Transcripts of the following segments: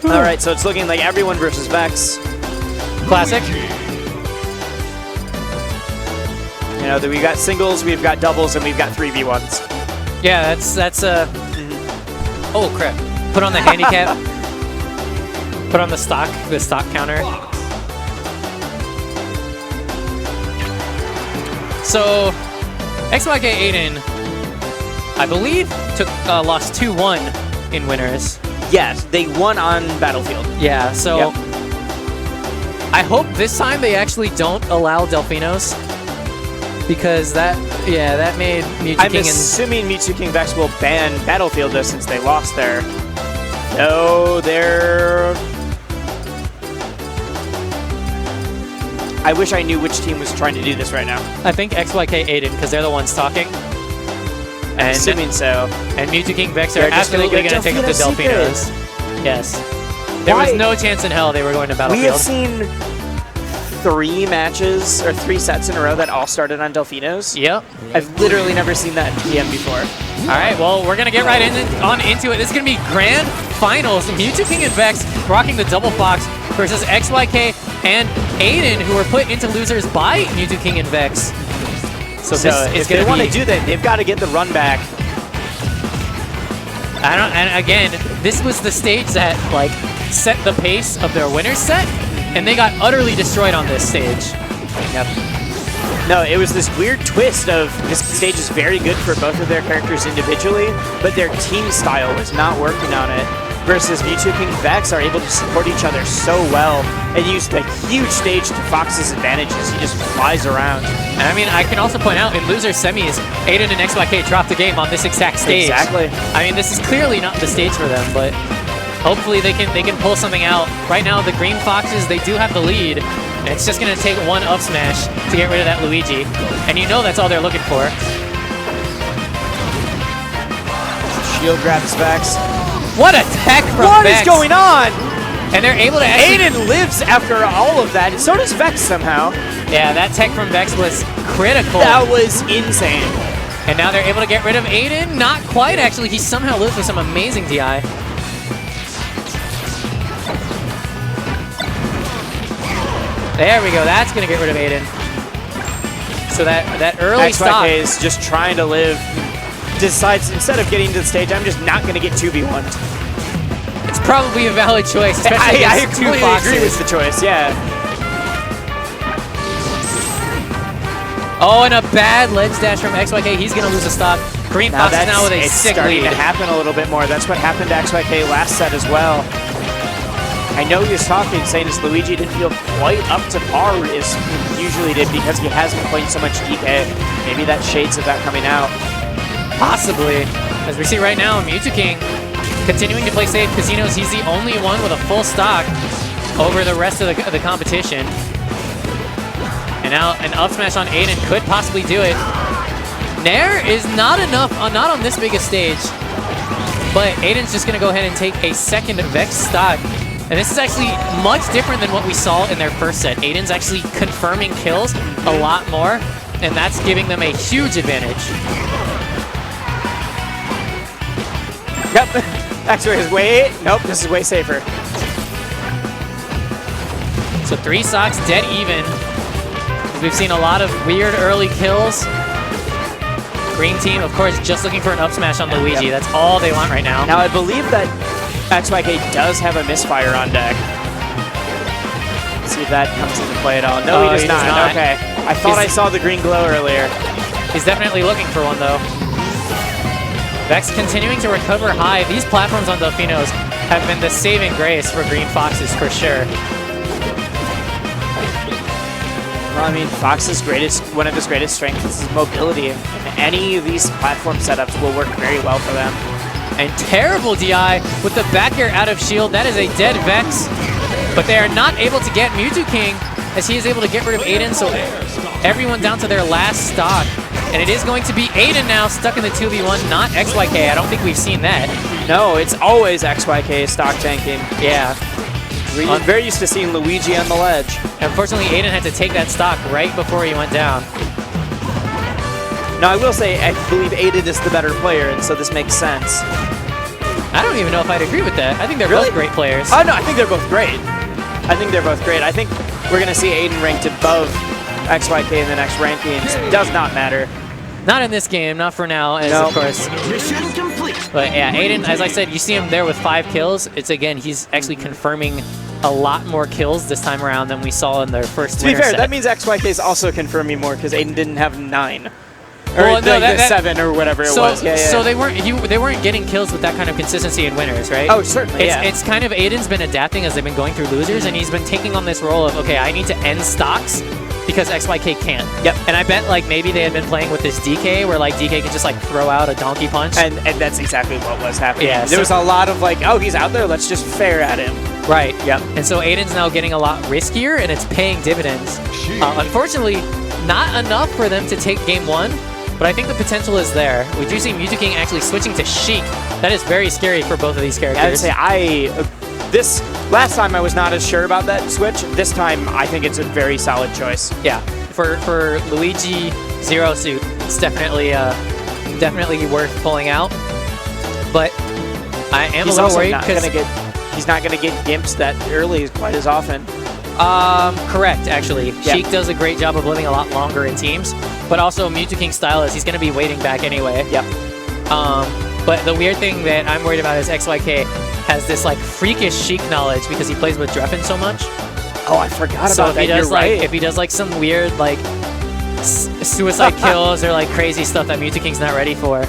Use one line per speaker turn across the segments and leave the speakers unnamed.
All right, so it's looking like everyone versus Vex.
Classic.
You know, we've got singles, we've got doubles, and we've got 3v1s.
Yeah, that's Oh crap! Put on the handicap. Put on the stock counter. So, XYK Aidan, I believe, lost 2-1 in winners.
Yes, they won on Battlefield.
Yeah, so
Yep.
I hope this time they actually don't allow Delfinos, because that made Mew2King
I'm assuming Mew2King Vex will ban Battlefield though, since they lost there. No, they're... I wish I knew which team was trying to do this right now.
I think XYK Aidan, because they're the ones talking.
I'm assuming so.
And Mew2King Vex are
They're just
absolutely
gonna
going to take up the
Delfinos
Delfinos. Yes. There was no chance in hell they were going to Battlefield.
We have seen 3 matches, or 3 sets in a row that all started on Delfinos.
Yep.
I've literally never seen that in PM before.
All right, well, we're going to get right into it. This is going to be grand finals. Mew2King and Vex rocking the double fox versus XYK and Aidan, who were put into losers by Mew2King and Vex. So
if they want to do that, they've got to get the run back.
And again, this was the stage that like set the pace of their winners set, and they got utterly destroyed on this stage.
Yep. No, it was this weird twist of this stage is very good for both of their characters individually, but their team style was not working on it. Versus Mew2King Vex are able to support each other so well and use the huge stage to Fox's advantages. He just flies around.
And I mean, I can also point out in loser semis, Aidan and XYK dropped the game on this exact stage.
Exactly.
I mean, this is clearly not the stage for them, but hopefully they can pull something out. Right now, the Green Foxes, they do have the lead, and it's just going to take one up smash to get rid of that Luigi. And you know that's all they're looking for.
Shield grabs Vex.
What a tech from
What
Vex.
is going on?
And they're able to actually...
Aidan lives after all of that, and so does Vex somehow.
Yeah, that tech from Vex was critical.
That was insane.
And now they're able to get rid of Aidan. Not quite, actually. He somehow lives with some amazing DI. There we go. That's going to get rid of Aidan. So that early stock...
XYK is just trying to live. Decides, instead of getting to the stage, I'm just not going to get 2v1'd.
It's probably a valid choice, especially
I
against two
completely
Foxes.
agree with the choice, yeah.
Oh, and a bad ledge dash from XYK. He's going to lose a stock. Green Fox is now with a sick
starting
lead.
to happen a little bit more. That's what happened to XYK last set as well. I know he was talking, saying his Luigi didn't feel quite up to par as he usually did because he hasn't played so much DK. Maybe that shades of that coming out.
Possibly. As we see right now, Mew2King continuing to play safe casinos. He's the only one with a full stock over the rest of the competition. And now an up smash on Aidan could possibly do it. Nair is not enough, not on this big a stage. But Aidan's just going to go ahead and take a second Vex stock. And this is actually much different than what we saw in their first set. Aidan's actually confirming kills a lot more, and that's giving them a huge advantage.
Yep. Actually, nope, this is way safer.
So 3 stocks dead even. We've seen a lot of weird early kills. Green team, of course, just looking for an up smash on Luigi.
Yep.
That's all they want right now.
Now, I believe that XYK does have a misfire on deck. Let's see if that comes into play at all. No, he does not. Okay. I thought I saw the green glow earlier.
He's definitely looking for one, though. Vex continuing to recover high. These platforms on Delfinos have been the saving grace for Green Foxes, for sure.
Well, I mean, Fox's one of his greatest strengths is mobility, and any of these platform setups will work very well for them.
And terrible DI with the back air out of shield. That is a dead Vex. But they are not able to get Mew2King as he is able to get rid of Aidan. So everyone down to their last stock. And it is going to be Aidan now stuck in the 2v1, not XYK. I don't think we've seen that.
No, it's always XYK stock tanking.
Yeah.
We're very used to seeing Luigi on the ledge.
Unfortunately, Aidan had to take that stock right before he went down.
Now, I will say, I believe Aidan is the better player, and so this makes sense.
I don't even know if I'd agree with that. I think they're both great players.
Oh, no, I think they're both great. I think they're both great. I think we're going to see Aidan ranked above XYK in the next rankings. Does not matter.
Not in this game, not for now, as of course.
Mission complete.
But yeah, Aidan, as I said, you see him there with 5 kills. It's again, he's actually confirming a lot more kills this time around than we saw in their first winner
To be fair,
set.
that means XYK is also confirming more because Aidan didn't have 9. Or
Well, no,
like the 7 or whatever it was. Yeah,
So they weren't getting kills with that kind of consistency in winners, right?
Oh, certainly,
It's kind of Aidan's been adapting as they've been going through losers, and he's been taking on this role of, okay, I need to end stocks because XYK can't.
Yep.
And I bet like maybe they had been playing with this DK where like DK can just like throw out a donkey punch.
And that's exactly what was happening.
Yeah,
there was a lot of like, oh, he's out there, let's just fair at him.
Right.
Yep.
And so Aidan's now getting a lot riskier, and it's paying dividends. Unfortunately, not enough for them to take game 1, but I think the potential is there. We do see Mew2King actually switching to Sheik. That is very scary for both of these characters.
I would say this last time I was not as sure about that switch. This time I think it's a very solid choice.
Yeah. For Luigi Zero Suit, it's definitely worth pulling out. But I am a little worried because
he's not going to get gimps that early quite as often.
Correct, actually.
Yep.
Sheik does a great job of living a lot longer in teams, but also Mew2King's style is he's going to be waiting back anyway.
Yep.
But the weird thing that I'm worried about is XYK has this like freakish Sheik knowledge because he plays with Dreffen so much.
Oh, I forgot
So
about
if
that.
he does
You're right.
if he does like some weird like suicide kills or like crazy stuff that Mew2King's not ready for.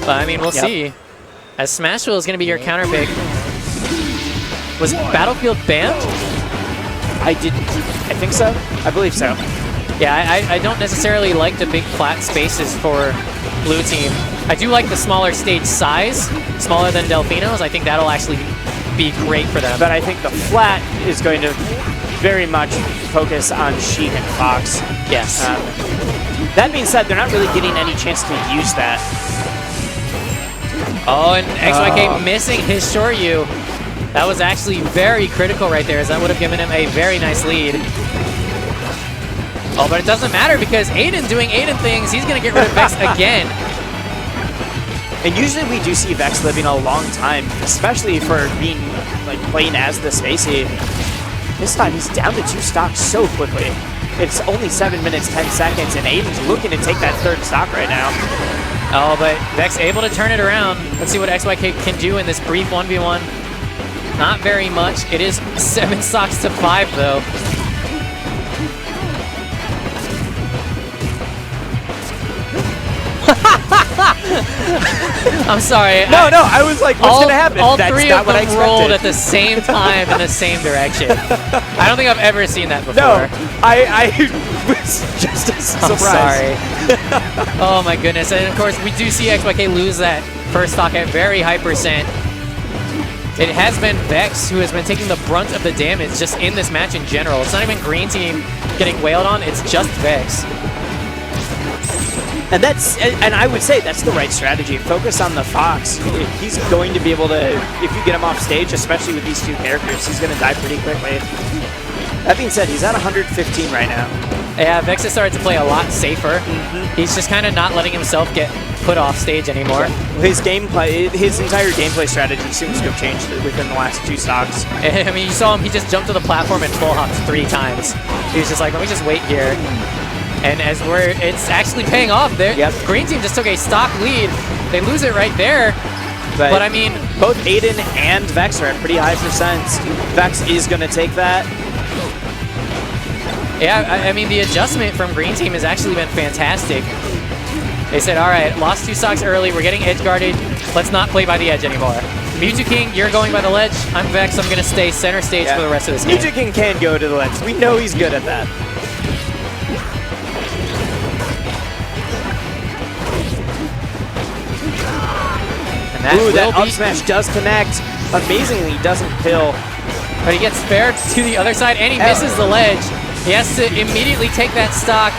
But I mean, we'll see. As Smashville is going to be your counter pick. Was Battlefield banned?
I think so. I believe so.
Yeah, I don't necessarily like the big flat spaces for blue team. I do like the smaller stage size, smaller than Delfino's. I think that'll actually be great for them.
But I think the flat is going to very much focus on Sheik and Fox.
Yes.
That being said, they're not really getting any chance to use that.
Oh, and XYK missing his Shoryu. That was actually very critical right there, as that would have given him a very nice lead. Oh, but it doesn't matter because Aidan doing Aidan things. He's going to get rid of Vex again.
And usually we do see Vex living a long time, especially for being like playing as the Spacey. This time he's down to 2 stocks so quickly. It's only 7 minutes, 10 seconds, and Aidan's looking to take that 3rd stock right now.
Oh, but Vex able to turn it around. Let's see what XYK can do in this brief 1v1. Not very much. It is 7 stocks to 5, though. I'm sorry.
No, I was like, what's going to happen?
All
That's
3
not
of
what I
them rolled
expected.
at the same time in the same direction. I don't think I've ever seen that before.
No, I was just as
I'm
surprised.
sorry. Oh my goodness. And of course, we do see XYK lose that first stock at very high percent. It has been Vex who has been taking the brunt of the damage just in this match in general. It's not even Green Team getting wailed on, it's just Vex.
And I would say that's the right strategy. Focus on the Fox. He's going to be able to, if you get him off stage, especially with these 2 characters, he's going to die pretty quickly. That being said, he's at 115 right now.
Yeah, Vex has started to play a lot safer. He's just kind of not letting himself get put off stage anymore.
His gameplay, his entire gameplay strategy seems to have changed within the last 2 stocks.
I mean, you saw him, he just jumped to the platform and full hopped 3 times. He was just like, let me just wait here. And as it's actually paying off there.
Yep.
Green Team just took a stock lead. They lose it right there. But I mean,
both Aidan and Vex are at pretty high percents. Vex is going to take that.
yeah, I mean, the adjustment from Green Team has actually been fantastic. They said, all right, lost 2 stocks early. We're getting edge guarded. Let's not play by the edge anymore. Mew2King, you're going by the ledge. I'm Vex. I'm going to stay center stage for the rest of this game.
Mew2King can go to the ledge. We know he's good at that.
And
that up smash does connect. Amazingly, he doesn't kill.
But he gets spared to the other side, and he misses the ledge. He has to immediately take that stock.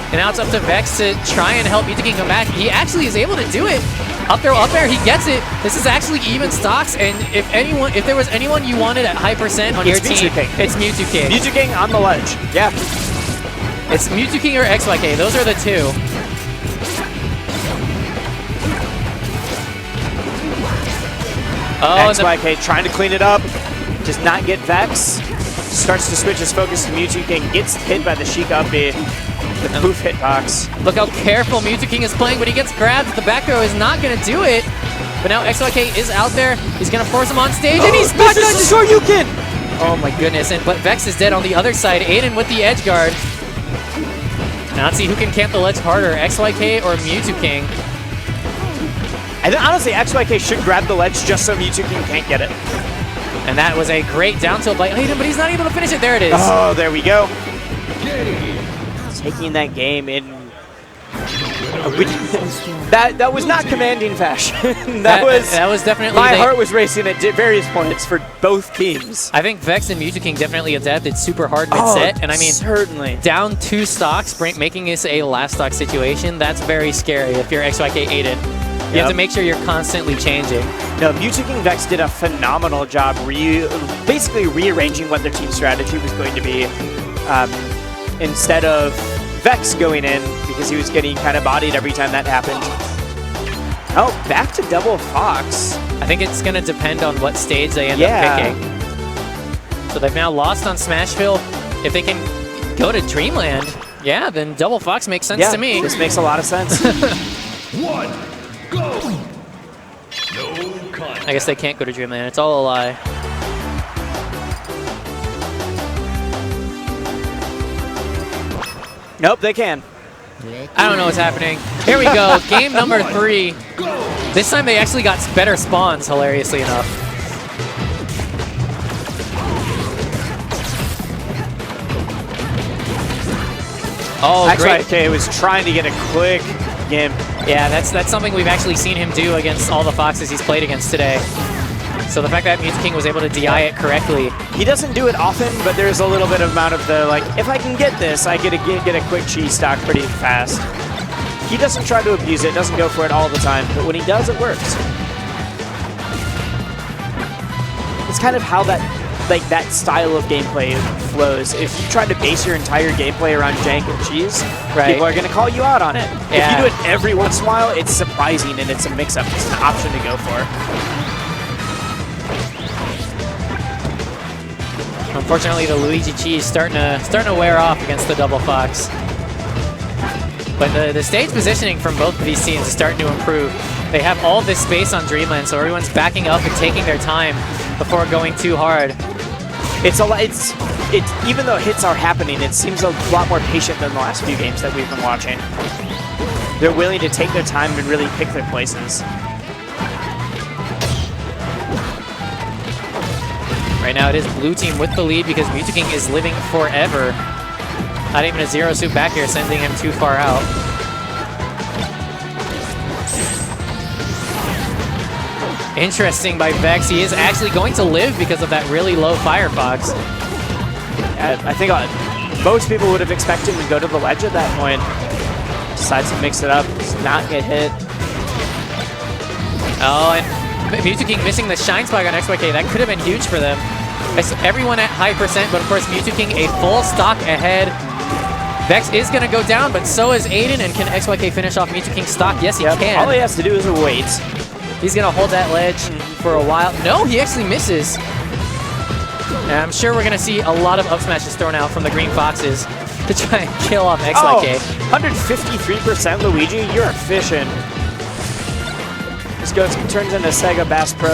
And now it's up to Vex to try and help Mew2King come back. He actually is able to do it. Up there, he gets it. This is actually even stocks, and if there was anyone you wanted at high percent on your team, it's Mew2King.
Mew2King on the ledge. Yeah.
It's Mew2King or XYK. Those are the 2. Oh,
XYK trying to clean it up. Does not get Vex. Starts to switch his focus to Mew2King. Gets hit by the Sheik up B. The poof hitbox.
Look how careful Mew2King is playing, but he gets grabbed. The back throw is not going to do it. But now XYK is out there. He's going to force him on stage, and he's not going to
Shoryuken!
Oh my goodness, but Vex is dead on the other side. Aidan with the edge guard. Now let's see who can camp the ledge harder, XYK or Mew2King.
I think honestly, XYK should grab the ledge just so Mew2King can't get it.
And that was a great down tilt by Aidan, but he's not able to finish it. There it is.
Oh, there we go. Taking that game in... that was not commanding fashion. that was
definitely...
My heart was racing at various points for both teams.
I think Vex and Mew2King definitely adapted super hard mid-set. And I mean,
certainly.
Down 2 stocks, making this a last stock situation, that's very scary if you're XYK Aidan. You have to make sure you're constantly changing.
No, Mew2King Vex did a phenomenal job basically rearranging what their team strategy was going to be. Instead of Vex going in, because he was getting kind of bodied every time that happened. Oh, back to double Fox.
I think it's going to depend on what stage they end up picking. So they've now lost on Smashville. If they can go to Dreamland, yeah, then double Fox makes sense to me.
This makes a lot of sense.
One, go! No contest.
I guess they can't go to Dreamland. It's all a lie.
Nope, they can.
I don't know what's happening. Here we go. Game number 3. This time they actually got better spawns, hilariously enough. Oh, great.
XYK was trying to get a quick game.
Yeah, that's something we've actually seen him do against all the Foxes he's played against today. So the fact that Mew2King was able to DI it correctly.
He doesn't do it often, but there's a little bit of amount of the, like, if I can get this, I get a quick cheese stock pretty fast. He doesn't try to abuse it, doesn't go for it all the time, but when he does, it works. It's kind of how that style of gameplay flows. If you try to base your entire gameplay around jank and cheese, people are going to call you out on it.
Yeah.
If you do it every once in a while, it's surprising and it's a mix-up. It's an option to go for.
Unfortunately, the Luigi cheese starting to wear off against the double Fox. But the stage positioning from both of these teams is starting to improve. They have all this space on Dreamland, so everyone's backing up and taking their time before going too hard.
Even though hits are happening, it seems a lot more patient than the last few games that we've been watching. They're willing to take their time and really pick their places.
Right now it is blue team with the lead because Mew2King is living forever. Not even a zero suit back here, sending him too far out. Interesting by Vex. He is actually going to live because of that really low Firefox.
I think most people would have expected him to go to the ledge at that point. Decides to mix it up, does not get hit.
Oh, and Mew2King missing the shine spike on XYK. That could have been huge for them. Everyone at high percent, but of course Mew2King a full stock ahead. Vex is going to go down, but so is Aidan. And can XYK finish off Mew2King's stock? Yes, he can.
All he has to do is wait.
He's going to hold that ledge for a while. No, he actually misses. And I'm sure we're going to see a lot of up smashes thrown out from the Green Foxes to try and kill off XYK.
Oh, 153% Luigi, you're efficient. This turns into Sega Bass Pro.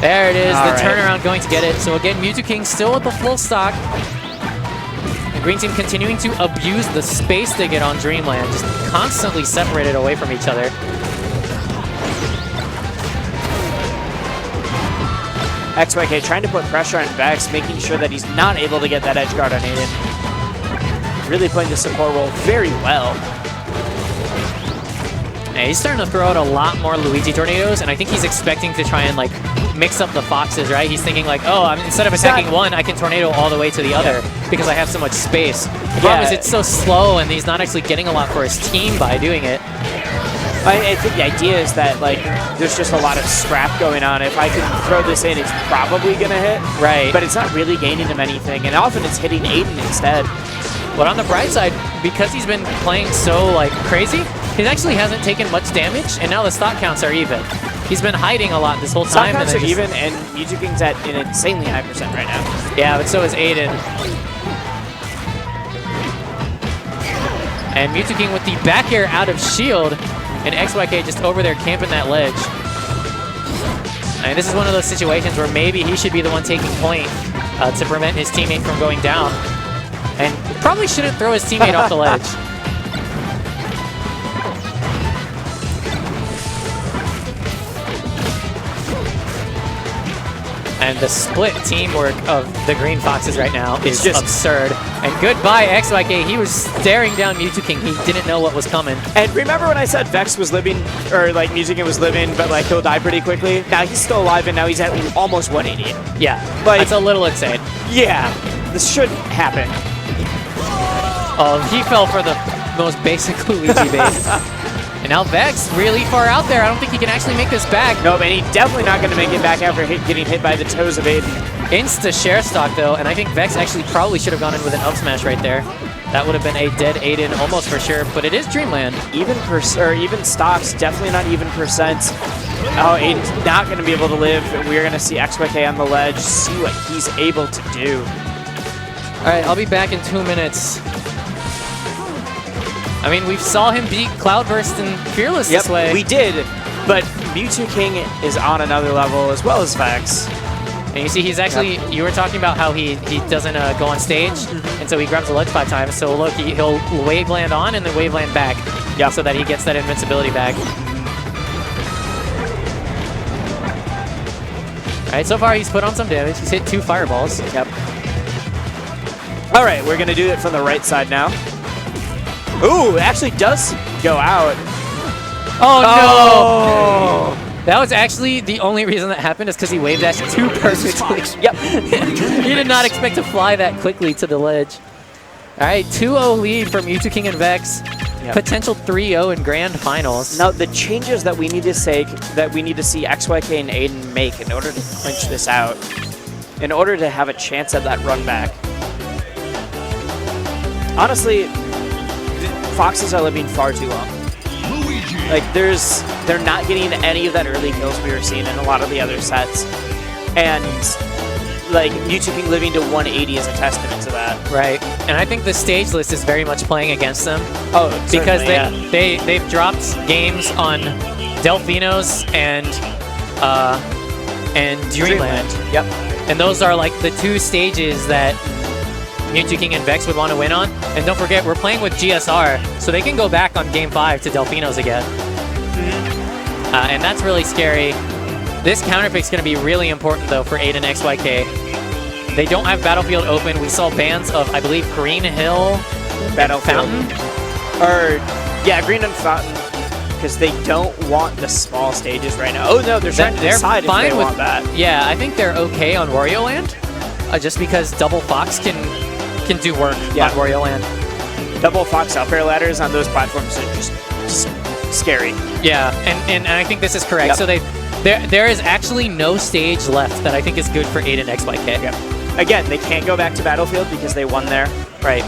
There it is, the turnaround going to get it. So again, Mew2King still with the full stock. The green team continuing to abuse the space they get on Dreamland, just constantly separated away from each other.
XYK trying to put pressure on Vex, making sure that he's not able to get that edge guard on Aidan. Really playing the support role very well.
Yeah, he's starting to throw out a lot more Luigi tornadoes, and I think he's expecting to try and like mix up the Foxes, right? He's thinking like, oh, instead of attacking one, I can tornado all the way to the other because I have so much space. The problem is it's so slow, and he's not actually getting a lot for his team by doing it.
I think the idea is that like there's just a lot of scrap going on. If I can throw this in, it's probably gonna hit.
Right.
But it's not really gaining him anything, and often it's hitting Aidan instead.
But on the bright side, because he's been playing so like crazy, he actually hasn't taken much damage, and now the stock counts are even. He's been hiding a lot this whole
Stock
time.
counts
And
are
then
even, and Mew2King's at an insanely high percent right now.
yeah, but so is Aidan. And Mew2King with the back air out of shield, and XYK just over there camping that ledge. I mean, this is one of those situations where maybe he should be the one taking point to prevent his teammate from going down. And probably shouldn't throw his teammate off the ledge. And the split teamwork of the Green Foxes right now is just absurd. And goodbye, XYK. He was staring down Mew2King. He didn't know what was coming.
And remember when I said Vex was living, or like Mew2King was living, but like he'll die pretty quickly? Now he's still alive, and now he's at almost 180.
Yeah,
like,
that's a little insane.
Yeah, this shouldn't happen.
Oh, he fell for the most basic Luigi base. And now Vex really far out there. I don't think he can actually make this back.
No, but he's definitely not going to make it back after getting hit by the toes of Aidan.
Insta share stock though, and I think Vex actually probably should have gone in with an up smash right there. That would have been a dead Aidan almost for sure, but it is Dreamland.
Even stocks, definitely not even percent. Oh, Aidan's not going to be able to live. We're going to see XYK on the ledge, see what he's able to do.
All right, I'll be back in 2 minutes. I mean, we saw him beat Cloudburst and Fearless this way.
We did, but Mew2King is on another level as well as Vex.
And you see, he's actually, you were talking about how he doesn't go on stage, and so he grabs the ledge 5 times. So look, he'll wave land on and then wave land back, so that he gets that invincibility back. All right, so far he's put on some damage. He's hit 2 fireballs.
Yep. All right, we're gonna do it from the right side now. Ooh, it actually does go out.
Oh, no! That was actually the only reason that happened is because he wave dashed too perfectly.
Yep.
He did not expect to fly that quickly to the ledge. All right, 2-0 lead for Mew2King and Vex. Yep. Potential 3-0 in grand finals.
Now the changes that we need to see XYK and Aidan make in order to clinch this out, in order to have a chance at that run back. Honestly, Foxes are living far too long.
Luigi.
Like they're not getting any of that early kills we were seeing in a lot of the other sets, and like Mew2King living to 180 is a testament to that.
Right, and I think the stage list is very much playing against them.
Oh,
because
certainly,
they've dropped games on Delphinos and Dreamland.
Yep.
And those are like the 2 stages that Mew2King and Vex would want to win on. And don't forget, we're playing with GSR, so they can go back on Game 5 to Delphinos again. And that's really scary. This counterpick's going to be really important, though, for Aidan XYK. They don't have Battlefield open. We saw bans of, I believe, Green Hill,
Battlefield.
Fountain.
Or, yeah, Green and Fountain, because they don't want the small stages right now. Oh, no, they're trying to decide if they want that.
Yeah, I think they're okay on Wario Land, just because Double Fox can do work on Wario Land.
Double Fox up air ladders on those platforms are just scary.
Yeah, and I think this is correct.
Yep.
So there is actually no stage left that I think is good for Aidan XYK.
Yep. Again, they can't go back to Battlefield because they won there.
Right.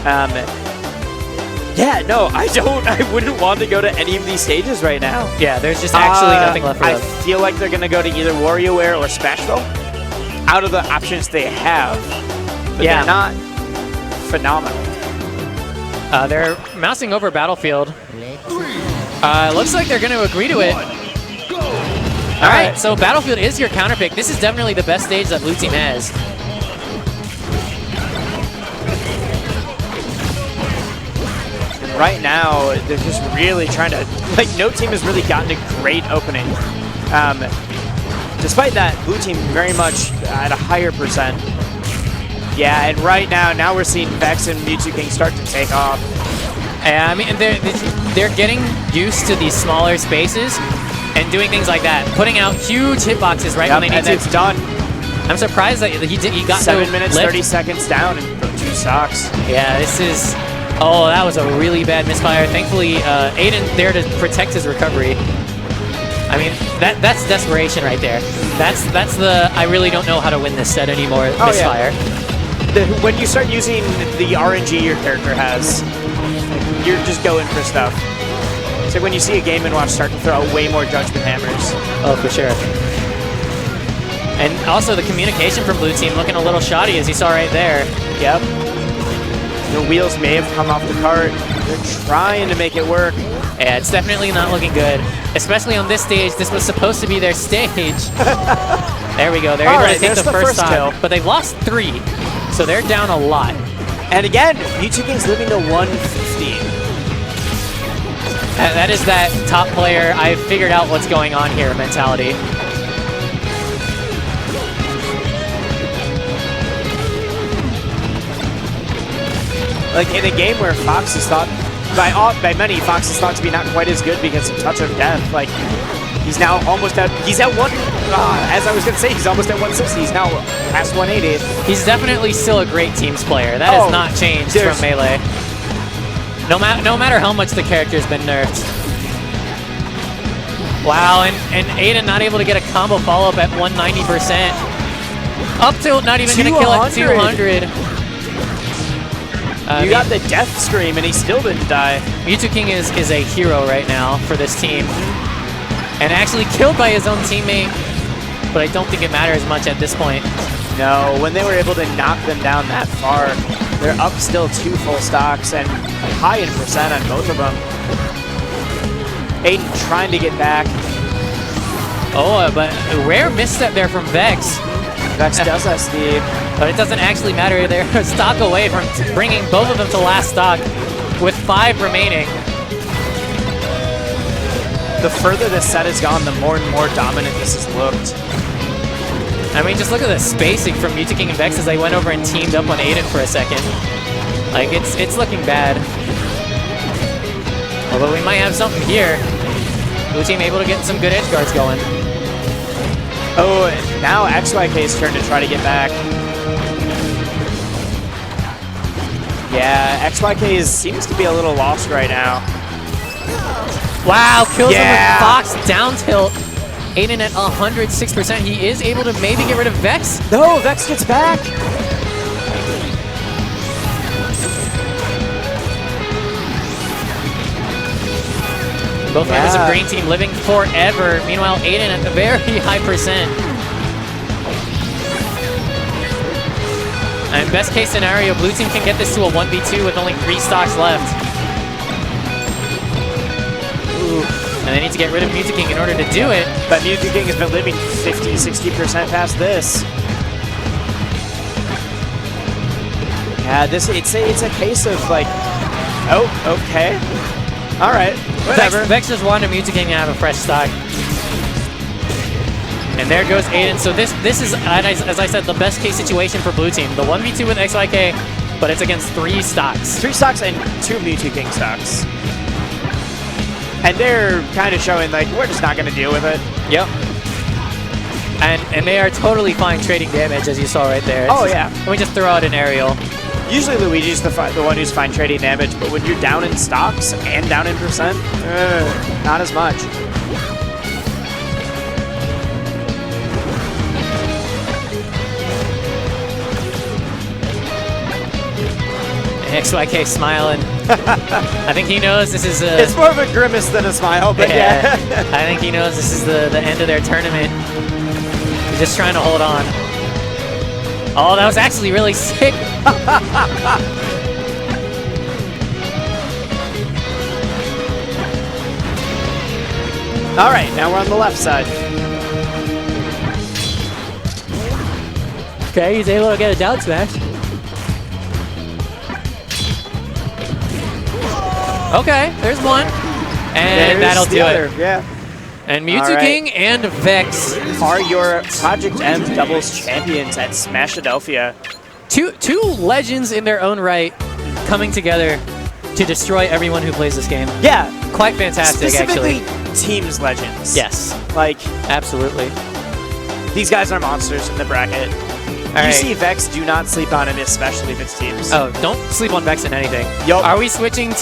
Yeah, no, I wouldn't want to go to any of these stages right now.
Yeah, there's just actually nothing left for them.
I feel like they're going to go to either WarioWare or Smashville out of the options they have. But they're not phenomenal.
They're mousing over Battlefield. Looks like they're going to agree to it. All right, so Battlefield is your counter pick. This is definitely the best stage that Blue Team has.
Right now, they're just really trying to, like, no team has really gotten a great opening. Despite that, Blue Team very much at a higher percent. Yeah, and right now we're seeing Vex and Mew2King start to take off.
I mean, they're getting used to these smaller spaces and doing things like that, putting out huge hitboxes right when they need to.
And it's done.
I'm surprised that he got
7 minutes, 30 seconds down and 2 stocks.
Yeah, this is. Oh, that was a really bad misfire. Thankfully, Aidan there to protect his recovery. I mean, that's desperation right there. That's the I really don't know how to win this set anymore misfire.
Yeah. When you start using the RNG your character has, you're just going for stuff. like when you see a Game & Watch start to throw out way more Judgment Hammers.
Oh, for sure. And also the communication from Blue Team looking a little shoddy, as you saw right there.
Yep. The wheels may have come off the cart. They're trying to make it work.
Yeah, it's definitely not looking good. Especially on this stage. This was supposed to be their stage. There we go. They're able to take the first kill. But they've lost 3, so they're down a lot.
And again, Mew2King's living to 150.
That is that top player, I've figured out what's going on here mentality.
Like in a game where Fox is thought, by many, Fox is thought to be not quite as good because of Touch of Death. Like, he's now almost at, he's at as I was going to say, he's almost at 160. He's now past 180.
He's definitely still a great teams player. That has not changed from Melee. No matter how much the character's been nerfed. Wow, and Aidan not able to get a combo follow-up at 190%. Up tilt not even going to kill at 200.
You got the death scream and he still didn't die.
Mew2King is a hero right now for this team. And actually killed by his own teammate, but I don't think it matters much at this point.
No, when they were able to knock them down that far, they're up still 2 full stocks and high in percent on both of them. Aidan trying to get back.
Oh, but a rare misstep there from Vex.
Vex does SD.
But it doesn't actually matter. They're a stock away from bringing both of them to last stock with 5 remaining.
The further this set has gone, the more and more dominant this has looked.
I mean, just look at the spacing from Mew2King and Vex as they went over and teamed up on Aidan for a second. Like, it's looking bad. Although we might have something here. Blue Team able to get some good edge guards going.
Oh, now XYK's turn to try to get back. Yeah, XYK seems to be a little lost right now.
Wow, kills him with Fox down tilt. Aidan at 106%. He is able to maybe get rid of Vex.
No, Vex gets back.
Both members of Green Team living forever. Meanwhile, Aidan at a very high percent. And best case scenario, Blue Team can get this to a 1v2 with only 3 stocks left. Ooh. And they need to get rid of Mew2King in order to do it.
But Mew2King has been living 50–60% past this. Yeah, it's a case of like, oh, okay. All right, whatever.
Vex just wanted Mew2King to have a fresh stock. And there goes Aidan. So this is, as I said, the best case situation for Blue Team. The 1v2 with XYK, but it's against 3 stocks.
3 stocks and 2 Mew2King stocks. And they're kind of showing, like, we're just not going to deal with it.
Yep. And they are totally fine trading damage, as you saw right there.
Oh, yeah.
Let me just throw out an aerial.
Usually Luigi's the one who's fine trading damage, but when you're down in stocks and down in percent, not as much.
XYK smiling. I think he knows this is a...
It's more of a grimace than a smile, but yeah.
I think he knows this is the end of their tournament. He's just trying to hold on. Oh, that was actually really sick.
All right, now we're on the left side.
Okay, he's able to get a down smash. Okay, there's one. And that'll do it.
Yeah.
And Mew2King and Vex
are your Project M doubles champions at SMASHADELPHIA.
Two legends in their own right coming together to destroy everyone who plays this game.
Yeah.
Quite fantastic,
Specifically,
actually.
teams legends.
Yes.
Like,
absolutely.
These guys are monsters in the bracket. You see Vex, do not sleep on him, especially if it's teams.
Oh, don't sleep on Vex in anything.
Yup.
Are we switching to